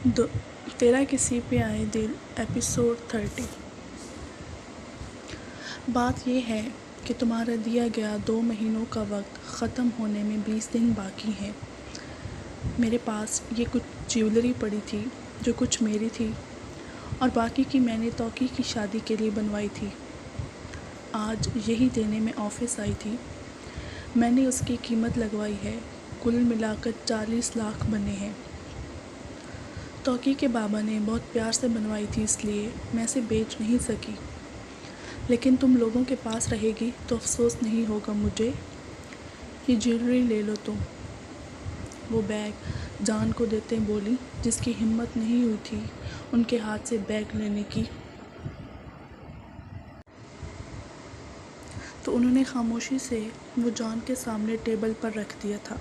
दो तेरा किसी पे आए दिल एपिसोड 30। बात यह है कि तुम्हारा दिया गया 2 महीनों का वक्त ख़त्म होने में 20 दिन बाकी हैं। मेरे पास ये कुछ ज्वेलरी पड़ी थी जो कुछ मेरी थी और बाकी की मैंने तौकी की शादी के लिए बनवाई थी। आज यही देने में ऑफिस आई थी। मैंने उसकी कीमत लगवाई है, कुल मिलाकर 40 लाख बने हैं। तौकी के बाबा ने बहुत प्यार से बनवाई थी, इसलिए मैं इसे बेच नहीं सकी। लेकिन तुम लोगों के पास रहेगी तो अफसोस नहीं होगा मुझे। ये ज्वेलरी ले लो तुम। वो बैग जान को देते बोली, जिसकी हिम्मत नहीं हुई थी उनके हाथ से बैग लेने की। तो उन्होंने खामोशी से वो जान के सामने टेबल पर रख दिया था।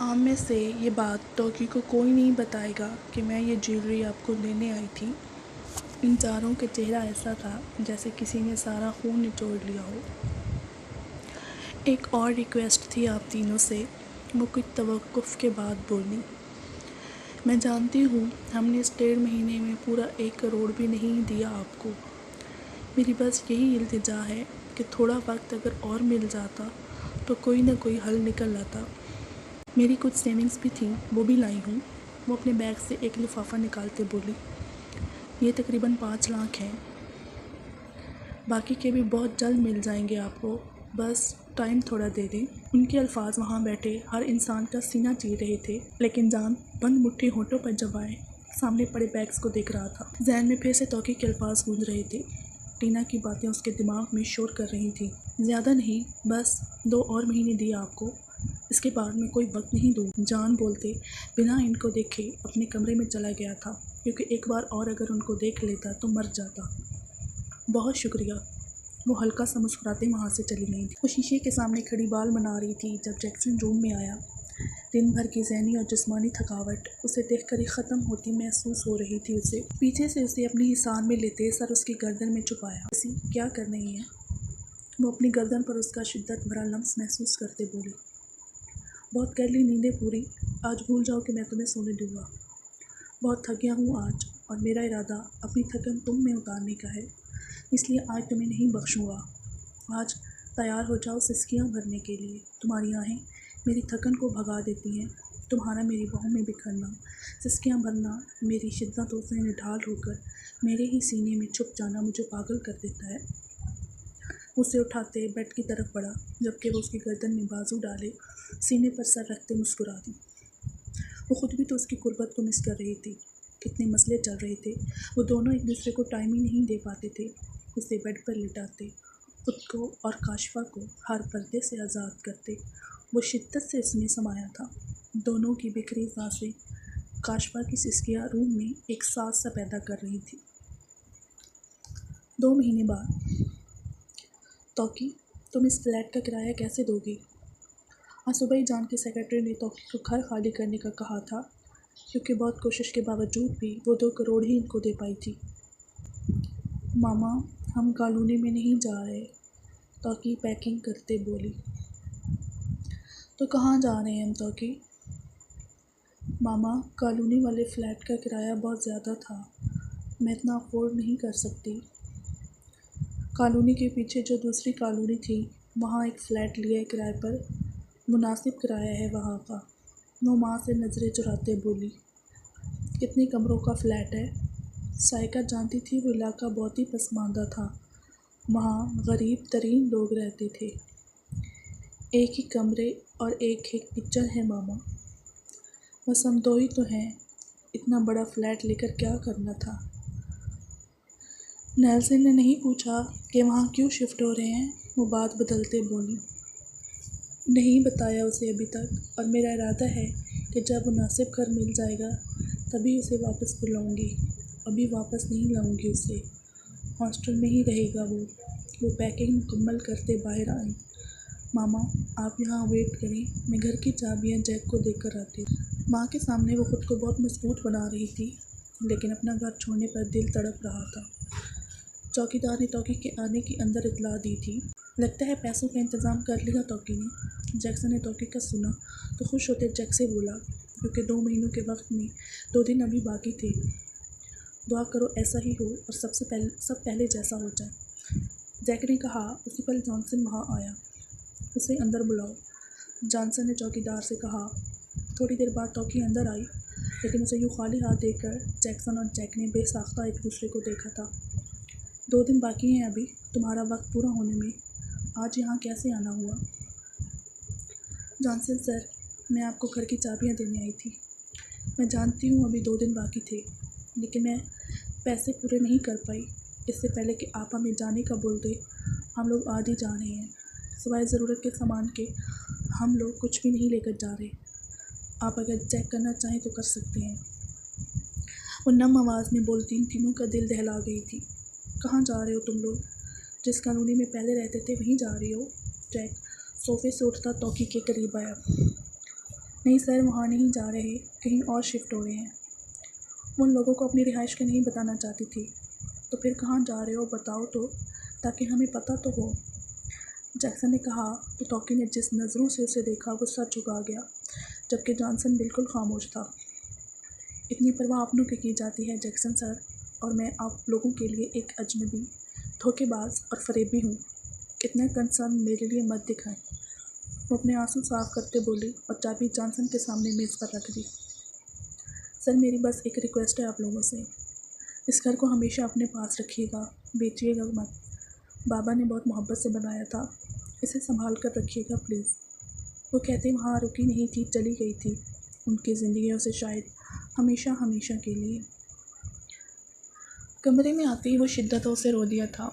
आम में से ये बात तौकी को कोई नहीं बताएगा कि मैं ये ज्वेलरी आपको लेने आई थी। इन चारों का चेहरा ऐसा था जैसे किसी ने सारा खून निचोड़ लिया हो। एक और रिक्वेस्ट थी आप तीनों से, वो कुछ तवक्कुफ़ के बाद बोली। मैं जानती हूँ हमने इस 1.5 महीने में पूरा 1 करोड़ भी नहीं दिया आपको। मेरी बस यही इल्तिजा है कि थोड़ा वक्त अगर और मिल जाता तो कोई ना कोई हल निकल आता। मेरी कुछ सेविंग्स भी थी, वो भी लाई हूँ। वो अपने बैग से एक लिफाफा निकालते बोली, ये तकरीबन 5 लाख हैं। बाकी के भी बहुत जल्द मिल जाएंगे आपको, बस टाइम थोड़ा दे दें। उनके अल्फाज वहाँ बैठे हर इंसान का सीना चीर रहे थे, लेकिन जान बंद मुट्ठी होठों पर जमाए सामने पड़े बैग्स को देख रहा था। जहन में फिर से तौकी के अल्फाज गूंज रहे थे। टीना की बातें उसके दिमाग में शोर कर रही थी। ज़्यादा नहीं, बस 2 और महीने दिए आपको, इसके बाद मैं कोई वक्त नहीं दूँ। जान बोलते बिना इनको देखे अपने कमरे में चला गया था, क्योंकि एक बार और अगर उनको देख लेता तो मर जाता। बहुत शुक्रिया। वो हल्का सा मुस्कुराते वहाँ से चली गई थी। वो शीशे के सामने खड़ी बाल बना रही थी जब जैक्सन रूम में आया। दिन भर की ज़हनी और जिस्मानी थकावट उसे देखकर ही ख़त्म होती महसूस हो रही थी। उसे पीछे से उसे अपनी हिसान में लेते सर उसकी गर्दन में छुपाया। उसी क्या कर रही है? वो अपनी गर्दन पर उसका शिद्दत भरा लम्स महसूस करते बोली, बहुत कर ली नींदें पूरी, आज भूल जाओ कि मैं तुम्हें सोने दूँगा। बहुत थक गया हूँ आज, और मेरा इरादा अपनी थकन तुम में उतारने का है, इसलिए आज तुम्हें नहीं बख्शूँगा। आज तैयार हो जाओ सिसकियाँ भरने के लिए। तुम्हारी आहें मेरी थकन को भगा देती हैं, तुम्हारा मेरी बाहों में बिखरना, सिसकियाँ भरना, मेरी शिद्दतों से निढाल होकर मेरे ही सीने में छुप जाना मुझे पागल कर देता है। उसे उठाते बेड की तरफ बढ़ा, जबकि वो उसकी गर्दन में बाजू डाले सीने पर सर रखते मुस्कुरा दी। वो खुद भी तो उसकी कुर्बत को मिस कर रही थी। कितने मसले चल रहे थे, वो दोनों एक दूसरे को टाइम ही नहीं दे पाते थे। उसे बेड पर लिटाते, खुद को और काशिफा को हर पर्दे से आज़ाद करते। वो शिद्दत से इसमें समाया था। दोनों की बिखरी सांसें काशिफा की सिसकियाँ रूम में एक साथ सा पैदा कर रही थी। 2 महीने बाद, तौकी तुम इस फ्लैट का किराया कैसे दोगी? आज सुबह ही जान की सेक्रेटरी ने तौकी को घर खाली करने का कहा था, क्योंकि बहुत कोशिश के बावजूद भी वो 2 करोड़ ही इनको दे पाई थी। मामा हम कॉलोनी में नहीं जा रहे, तौकी पैकिंग करते बोली। तो कहाँ जा रहे हैं हम तौकी? मामा कॉलोनी वाले फ़्लैट का किराया बहुत ज़्यादा था, मैं इतना अफोर्ड नहीं कर सकती। कॉलोनी के पीछे जो दूसरी कॉलोनी थी वहाँ एक फ़्लैट लिया है किराए पर, मुनासिब किराया है वहाँ का। वो माँ से नज़रें चुराते बोली। कितने कमरों का फ़्लैट है? साइका जानती थी वो इलाका बहुत ही पसमानदा था, वहाँ गरीब तरीन लोग रहते थे। एक ही कमरे और एक किचन है मामा, बस हम 2 ही तो हैं, इतना बड़ा फ़्लैट लेकर क्या करना था? नेल्सन ने नहीं पूछा कि वहाँ क्यों शिफ्ट हो रहे हैं, वो बात बदलते बोली। नहीं बताया उसे अभी तक, और मेरा इरादा है कि जब मुनासिब घर मिल जाएगा तभी उसे वापस बुलाऊंगी, अभी वापस नहीं लाऊंगी उसे। हॉस्टल में ही रहेगा वो पैकिंग मुकम्मल करते बाहर आई। मामा आप यहाँ वेट करें, मैं घर की चाबियाँ जैक को देकर आती हूँ। माँ के सामने वो खुद को बहुत मजबूत बना रही थी, लेकिन अपना घर छोड़ने पर दिल तड़प रहा था। चौकीदार ने तौकी के आने की अंदर इतला दी थी। लगता है पैसों का इंतज़ाम कर लिया तौकी ने। जैक्सन ने तौकी का सुना तो खुश होते जैक से बोला, क्योंकि 2 महीनों के वक्त में 2 दिन अभी बाकी थे। दुआ करो ऐसा ही हो और सब पहले जैसा हो जाए। जैक ने कहा। उसी पल जॉनसन वहाँ आया। उसे अंदर बुलाओ, जॉनसन ने चौकीदार से कहा। थोड़ी देर बाद टॉकी अंदर आई, लेकिन उसे यूँ खाली हाथ देखकर जैक्सन और जैक ने बेसाख्ता एक दूसरे को देखा था। 2 दिन बाकी हैं अभी तुम्हारा वक्त पूरा होने में, आज यहाँ कैसे आना हुआ? जॉनसन सर, मैं आपको घर की चाबियाँ देने आई थी। मैं जानती हूँ अभी 2 दिन बाकी थे, लेकिन मैं पैसे पूरे नहीं कर पाई। इससे पहले कि आप हमें जाने का बोल दे, हम लोग आज ही जा रहे हैं। सिवाय ज़रूरत के सामान के हम लोग कुछ भी नहीं लेकर जा रहे। आप अगर चेक करना चाहें तो कर सकते हैं। वो नम आवाज़ में बोलती इन तीनों का दिल दहला गई थी। कहाँ जा रहे हो तुम लोग? जिस कॉलोनी में पहले रहते थे वहीं जा रही हो? जैक सोफे से उठता टॉकी के करीब आया। नहीं सर, वहाँ नहीं जा रहे, कहीं और शिफ्ट हो रहे हैं। उन लोगों को अपनी रिहाइश का नहीं बताना चाहती थी। तो फिर कहाँ जा रहे हो बताओ तो, ताकि हमें पता तो हो। जैक्सन ने कहा तो टॉकी ने जिस नज़रों से उसे देखा वो सर झुका गया, जबकि जॉनसन बिल्कुल खामोश था। इतनी परवाह अपनों की जाती है जैक्सन सर, और मैं आप लोगों के लिए एक अजनबी, धोखेबाज और फरेबी हूँ। इतना कंसर्न मेरे लिए मत दिखाएं। वो अपने आंसू साफ करते बोली और चाबी जॉनसन के सामने मेज़ पर रख दी। सर, मेरी बस एक रिक्वेस्ट है आप लोगों से, इस घर को हमेशा अपने पास रखिएगा, बेचिएगा मत। बाबा ने बहुत मोहब्बत से बनाया था, इसे संभाल कर रखिएगा प्लीज़। वो कहते वहाँ रुकी नहीं थी, चली गई थी उनकी ज़िंदगियों से, शायद हमेशा हमेशा के लिए। कमरे में आते ही वो शिद्दतों से रो दिया था।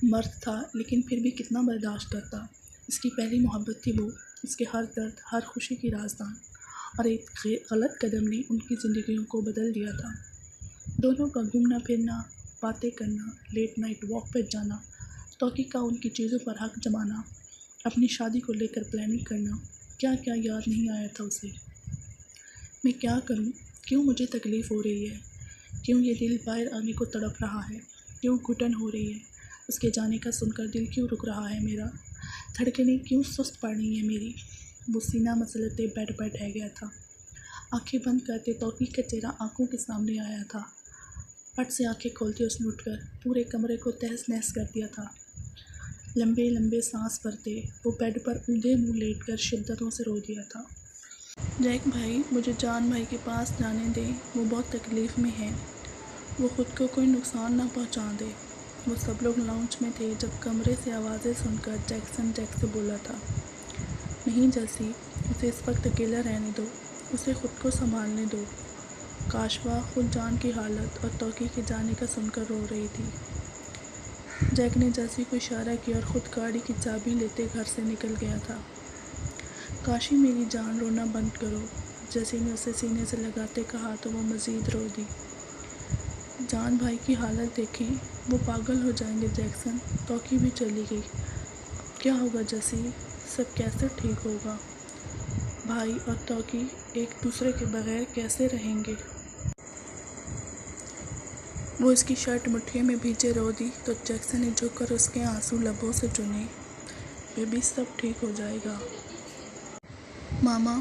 मर्द था लेकिन फिर भी कितना बर्दाश्त करता। इसकी पहली मोहब्बत थी वो, उसके हर दर्द, हर खुशी की राजधान, और एक गलत कदम ने उनकी ज़िंदगियों को बदल दिया था। दोनों का घूमना फिरना, बातें करना, लेट नाइट वॉक पर जाना, टॉकी का उनकी चीज़ों पर हक जमाना, अपनी शादी को लेकर प्लानिंग करना, क्या क्या याद नहीं आया था उसे। मैं क्या करूं? क्यों मुझे तकलीफ़ हो रही है? क्यों ये दिल बाहर आने को तड़प रहा है? क्यों घुटन हो रही है? उसके जाने का सुनकर दिल क्यों रुक रहा है मेरा? धड़कनें क्यों सुस्त पड़ रही हैं मेरी? वो सीना मसलते बेड पर ढह गया था। आंखें बंद करते टॉकी का चेहरा आंखों के सामने आया था। फट से आंखें खोलते उसने उठकर पूरे कमरे को तहस नहस कर दिया था। लंबे लंबे सांस भरते वो बेड पर ऊंधे मुंह लेटकर शिद्दतों से रो दिया था। जैक भाई, मुझे जान भाई के पास जाने दें, वो बहुत तकलीफ़ में है। वो ख़ुद को कोई नुकसान ना पहुंचा दे। वो सब लोग लाउंज में थे जब कमरे से आवाज़ें सुनकर जैक्सन जैक से बोला था। नहीं जैसी, उसे इस वक्त अकेला रहने दो, उसे ख़ुद को संभालने दो। काशवा खुद जान की हालत और टॉकी के जाने का सुनकर रो रही थी। जैक ने जैसी को इशारा किया और ख़ुद गाड़ी की चाबी लेते घर से निकल गया था। काशी मेरी जान, रोना बंद करो, जैसे ने उसे सीने से लगाते कहा तो वो मज़ीद रो दी। जान भाई की हालत देखें, वो पागल हो जाएंगे जैक्सन। टॉकी भी चली गई, क्या होगा जैसी? सब कैसे ठीक होगा? भाई और टॉकी एक दूसरे के बगैर कैसे रहेंगे? वो इसकी शर्ट मुट्ठी में भींचे रो दी तो जैक्सन ने झुककर उसके आंसू लबों से चुने। बेबी, सब ठीक हो जाएगा। मामा,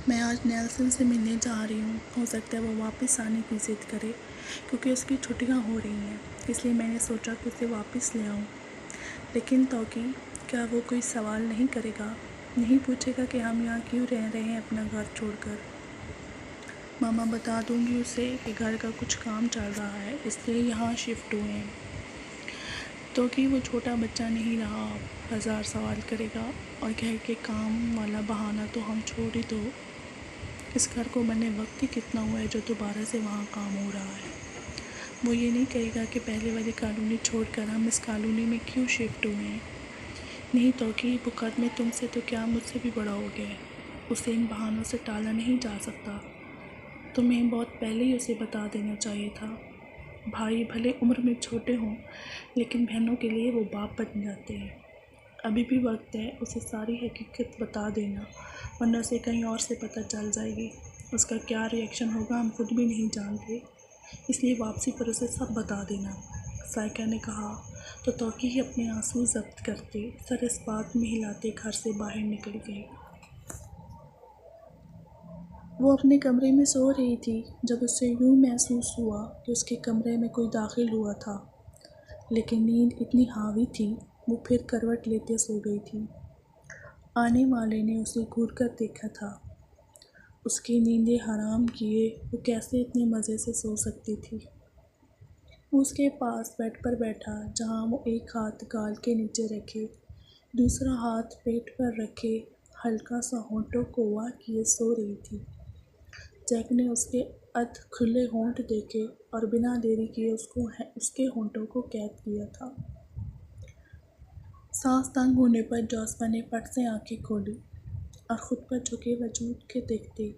मैं आज नेल्सन से मिलने जा रही हूँ। हो सकता है वो वापस आने की ज़िद करे, क्योंकि उसकी छुट्टियाँ हो रही हैं, इसलिए मैंने सोचा कि उसे वापस ले आऊँ। लेकिन टॉकी, क्या वो कोई सवाल नहीं करेगा? नहीं पूछेगा कि हम यहाँ क्यों रह रहे हैं अपना घर छोड़कर? मामा, बता दूँगी उसे कि घर का कुछ काम चल रहा है, इसलिए यहाँ शिफ्ट हुए हैं। टॉकी, वो छोटा बच्चा नहीं रहा, 1000 सवाल करेगा, और घर के काम वाला बहाना तो हम छोड़ ही दो। इस घर को बने वक्त ही कितना हुआ है जो दोबारा से वहाँ काम हो रहा है। वो ये नहीं कहेगा कि पहले वाली कॉलोनी छोड़कर हम इस कॉलोनी में क्यों शिफ्ट हुए हैं। नहीं टॉकी, वो कद में तुमसे तो क्या मुझसे भी बड़ा हो गया है, उसे इन बहानों से टाला नहीं जा सकता। तुम्हें बहुत पहले ही उसे बता देना चाहिए था। भाई भले उम्र में छोटे हों, लेकिन बहनों के लिए वो बाप बन जाते हैं। अभी भी वक्त है, उसे सारी हकीकत बता देना, वरना उसे कहीं और से पता चल जाएगी। उसका क्या रिएक्शन होगा हम खुद भी नहीं जानते, इसलिए वापसी पर उसे सब बता देना, साइका ने कहा। तो टॉकी ही अपने आंसू जब्त करते सर इस बात में हिलाते घर से बाहर निकल गई। वो अपने कमरे में सो रही थी जब उसे यूं महसूस हुआ कि उसके कमरे में कोई दाखिल हुआ था, लेकिन नींद इतनी हावी थी वो फिर करवट लेते सो गई थी। आने वाले ने उसे घूर कर देखा था। उसकी नींदें हराम किए वो कैसे इतने मज़े से सो सकती थी। वो उसके पास बेड पर बैठा जहाँ वो एक हाथ गाल के नीचे रखे, दूसरा हाथ पेट पर रखे, हल्का सा होंठों को वार किए सो रही थी। जैक ने उसके अध खुले होंठ देखे और बिना देरी किए उसके होंठों को कैद किया था। सांस तंग होने पर जोस्पा ने पट से आंखें खोली और खुद पर झुके वजूद के देखते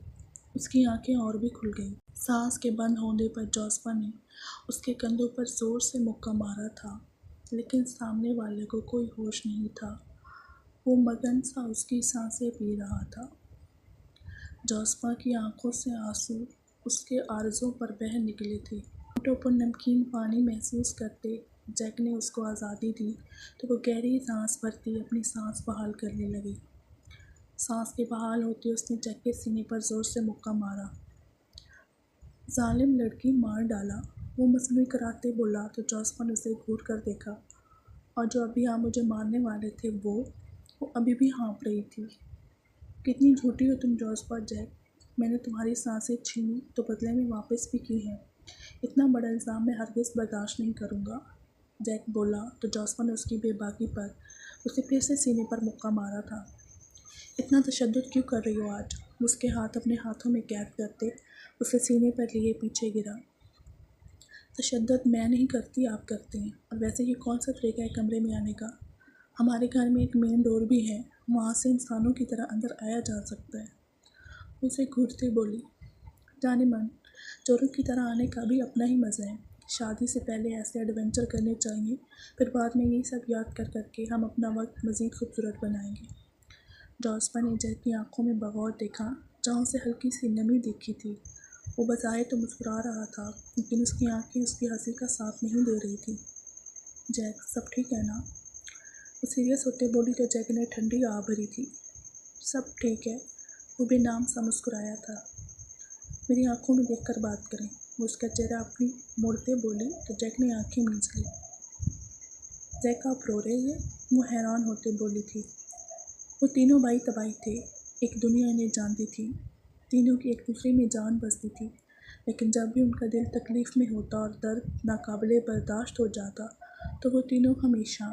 उसकी आंखें और भी खुल गईं। सांस के बंद होने पर जोस्पा ने उसके कंधों पर जोर से मुक्का मारा था, लेकिन सामने वाले को कोई होश नहीं था। वो मगन सा उसकी सांसें पी रहा था। जोस्पा की आंखों से आंसू उसके आरज़ों पर बह निकले थे। होठों पर नमकीन पानी महसूस करते जैक ने उसको आज़ादी दी तो वो गहरी सांस भरती अपनी सांस बहाल करने लगी। सांस के बहाल होते उसने जैक के सीने पर ज़ोर से मुक्का मारा। जालिम लड़की, मार डाला, वो मसनूई कराते बोला तो जोस्पा ने उसे घूर कर देखा और जो अभी आप मुझे मारने वाले थे वो अभी भी हाँफ रही थी। कितनी झूठी हो तुम जोस्पा। जैक, मैंने तुम्हारी सांसें छीनी तो बदले में वापस भी की हैं। इतना बड़ा इल्ज़ाम मैं हरगिज़ बर्दाश्त नहीं करूँगा। जैक बोला तो जोस्पा ने उसकी बेबाकी पर उसे फिर से सीने पर मुक्का मारा था। इतना तशद्दुद क्यों कर रही हो आज? उसके हाथ अपने हाथों में कैद करते उसे सीने पर लिए पीछे गिरा। तशद्दुद मैं नहीं करती, आप करते हैं। और वैसे ये कौन सा तरीका है कमरे में आने का? हमारे घर में एक मेन डोर भी है, वहाँ से इंसानों की तरह अंदर आया जा सकता है। उसे घूरते बोली, जाने मन, चोरों की तरह आने का भी अपना ही मज़ा है। शादी से पहले ऐसे एडवेंचर करने चाहिए, फिर बाद में ये सब याद कर करके हम अपना वक्त मज़ीद खूबसूरत बनाएंगे। जोस्पा ने जैक की आंखों में बगौर देखा, जहाँ उसे हल्की सी नमी दिखी थी। वो बजाए तो मुस्कुरा रहा था, लेकिन उसकी आंखें उसकी हंसी का साथ नहीं दे रही थी। जैक, सब ठीक है ना? वो सीरियस होते बोली तो जैक ने ठंडी आह भरी थी। सब ठीक है, वो बेनाम सा मुस्कुराया था। मेरी आंखों में देखकर बात करें, वो उसका चेहरा अपनी मोड़ते बोली तो जैक ने आंखें मींच ली। जैक, आप रो रहे हैं? वो हैरान होते बोली थी। वो तीनों भाई तबाही थे, एक दुनिया इन्हें जानती थी, तीनों की एक दूसरे में जान बसती थी, लेकिन जब भी उनका दिल तकलीफ़ में होता और दर्द नाकाबिले बर्दाश्त हो जाता तो वो तीनों हमेशा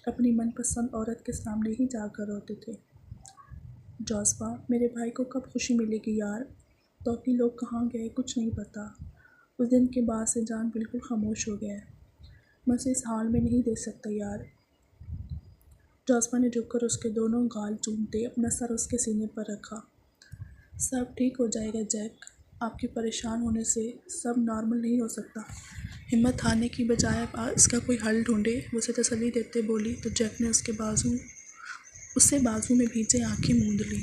अपनी मनपसंद औरत के सामने ही जाकर रोते थे। जोस्पा, मेरे भाई को कब खुशी मिलेगी यार? तोती लोग कहाँ गए कुछ नहीं पता। उस दिन के बाद से जान बिल्कुल खामोश हो गया है। मैं उसे इस हाल में नहीं देख सकता यार। जोस्पा ने झुककर उसके दोनों गाल चूमते अपना सर उसके सीने पर रखा। सब ठीक हो जाएगा जैक, आपके परेशान होने से सब नॉर्मल नहीं हो सकता। हिम्मत हारने की बजाय आप इसका कोई हल ढूंढे, वो उसे तसल्ली देते बोली तो जैक ने उससे बाजू में भींचे आंखें मूंद ली।